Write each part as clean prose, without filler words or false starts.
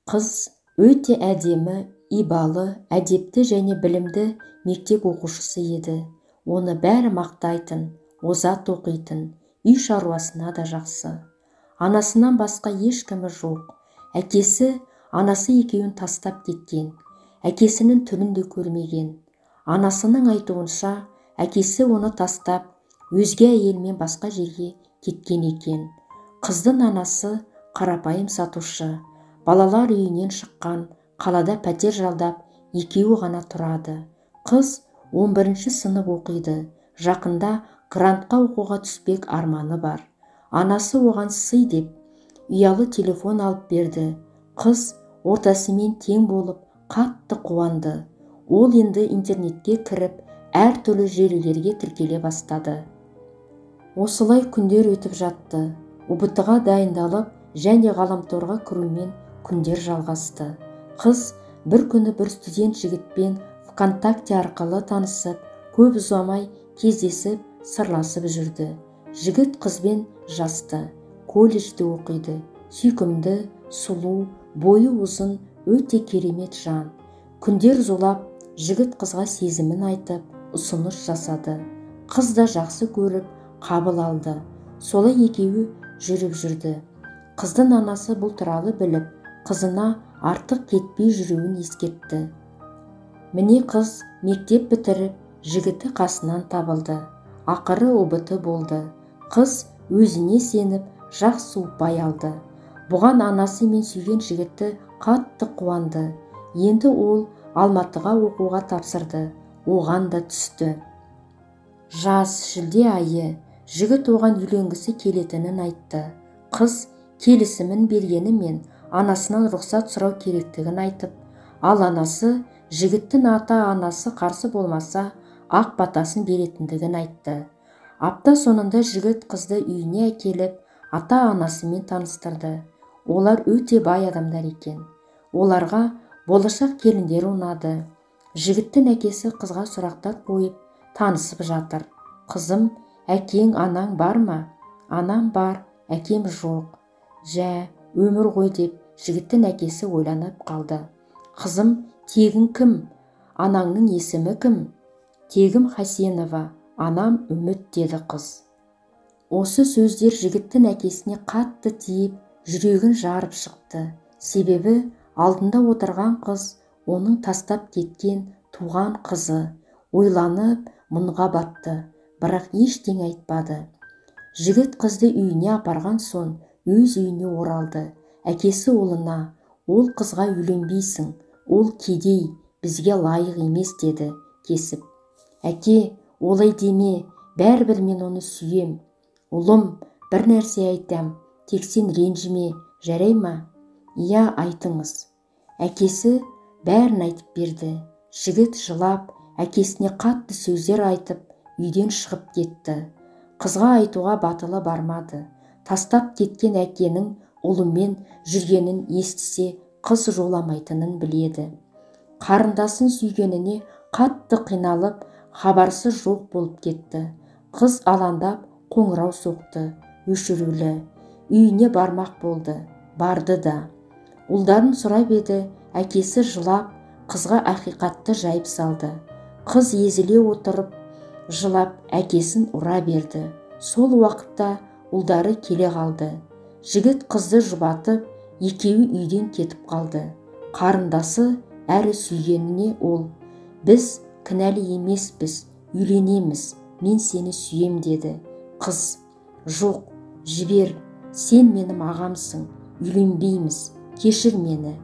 Қыз өте әдемі, ибалы, әдепті және білімді мектеп оқушысы еді. Оны бәрі мақтайтын, озат оқитын, үй шаруасына да жақсы. Анасынан басқа ешкімі жоқ. Әкесі, анасы екеуін тастап кеткен. Әкесінің түнін де көрмеген. Анасының айтуынша, әкесі оны тастап, өзге әйелмен басқа жерге кеткен екен. Қыздың анасы қарапайым сатушы, балалар үйінен шыққан, қалада пәтер жалдап, екеуі ғана тұрады. Қыз 11-ші сынып оқиды. Жақында грантқа оқуға түспек арманы бар. Анасы оған сый деп ұялы телефон алып берді. Қыз ортасымен тең болып қатты қуанды. Ол енді интернетке кіріп, әртүрлі желілерге тіркеле бастады. Осылай күндер өтіп жатты. ұбт-ға дайындалып және ғаламторға кірумен күндер жалғасты. Қыз бір күні бір студент жігітпен ВКонтакте арқылы танысып, көп ұзамай кездесіп, сырласып жүрді. Жігіт қызбен жасты, колледжде оқиды. Сүйкімді, сұлу, бойы ұзын, өте керемет жан. Күндер зулап, жігіт қызға сезімін айтып, ұсыныс жасады. Қыз да жақсы көріп, қабыл алды. Солай екеуі жүріп жүрді. Қыздың анасы бұл туралы біліп, қызына артық кетпей жүруін ескертті. Міне қыз мектеп бітіріп, жігіті қасынан табылды. Ақыры ұбт болды. Қыз өзіне сеніп, жақсы ұпай алды. Бұған анасы мен сүйген жігіті қатты қуанды. Енді ол Алматыға оқуға тапсырды. Оған да түсті. Жаз, шілде айы. Жігіт оған үйленгісі келетінін айтты. Қыз келісімін бергенімен анасынан рұқсат сұрау керектігін айтып, ал анасы жігіттің ата-анасы қарсы болмаса ақ батасын беретіндігін айтты. Апта соңында жігіт қызды үйіне әкеліп, ата-анасымен таныстырды. Олар өте бай адамдар екен. Оларға болашақ келіндер ұнады. Жігіттің әкесі қызға сұрақтар қойып, танысып жатыр. Қызым, әкең, анаң бар ма? Анам бар, әкем жоқ. Жә, өмір ғой деп жігіттің әкесі ойланып қалды. Қызым, тегің кім? Анаңның есімі кім? Тегім Хасенова, анам Үміт, деді қыз. Осы сөздер жігіттің әкесіне қатты тиіп, жүрегін жарып шықты. Себебі алдында отырған қыз оның тастап кеткен туған қызы. Ойланып, мұнға батты, бірақ ештеңе айтпады. Жігіт қызды үйіне апарған соң өз үйіне оралды. Әкесі олына, ол қызға үйленбейсің, ол кедей, бізге лайық емес, деді кесіп. Әке, олай деме, бәрібір мен оны сүйем. Ұлым, бір нәрсе айтам, тек сен ренжіме, жарай ма? Иә, айтыңыз. Әкесі бәрін айтып берді. Жігіт жылап, әкесіне қатты сөздер айтып, үйден шығып кетті. Қызға айтуға батылы бармады. Тастап кеткен әкенің ұлымен жүргенін естісе, қыз жоламайтынын біледі. Қарындасын сүйгеніне қатты қиналып, хабарсы жоқ болып кетті. Қыз алаңдап қоңырау соқты, өшірулі. Үйіне бармақ болды, барды да. Ұлдарын сұрап еді, әкесі жылап, қызға ақиқатты жайып салды. Қыз езіле отырып, жылап, әкесін ұра берді. Сол уақытта ұлдары келе қалды. Жігіт қызды жұбатып, екеуі үйден кетіп қалды. Қарындасы әрі сүйгеніне ол, біз кінәлі емеспіз, үйленеміз, мен сені сүйем, деді. Қыз, жоқ, жібер, сен менің ағамсың, үйленбейміз, кешір мені.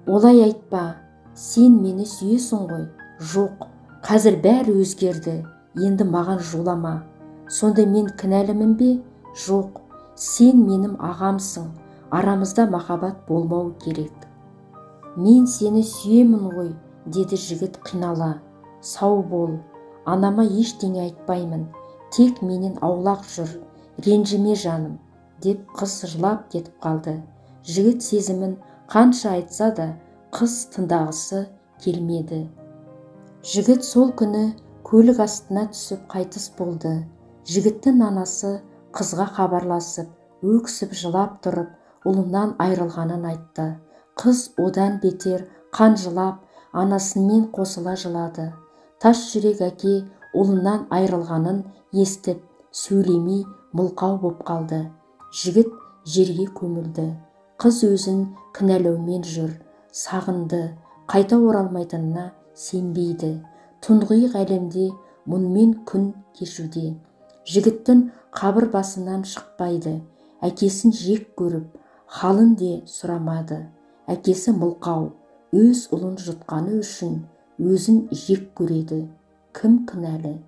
Олай айтпа, сен мені сүйесің ғой. Жоқ, қазір бәрі өзгерді, енді маған жолама. Сонда мен кінәлімін бе? Жоқ, сен менің ағамсың, арамызда махаббат болмау керек. Мен сені сүйемін ғой, деді жігіт қинала. Сау бол, анама ештеңе айтпаймын, тек менен аулақ жүр, ренжіме жаным, деп қыз жылап кетіп қалды. Жігіт сезімін қанша айтса да, қыз тыңдағысы келмеді. Жігіт сол күні көлік астына түсіп қайтыс болды. Жігіттің анасы қызға хабарласып, өксіп жылап тұрып, ұлынан айрылғанын айтты. Қыз одан бетер қанжылап, анасымен қосыла жылады. Тас жүрек әке ұлынан айрылғанын естіп, сөйлемей мылқау боп қалды. Жігіт жерге көмілді. Қыз өзін кінәлаумен жүр, сағынды, қайта оралмайтынына сенбейді. Тұңғиық әлемде мұнымен күн кешуде. Жігіттің қабір басынан шықпайды. Әкесін жек көріп, халын де сұрамады. Әкесі мылқау, өз ұлын жұтқаны үшін өзін жек көреді. Кім кінәлі?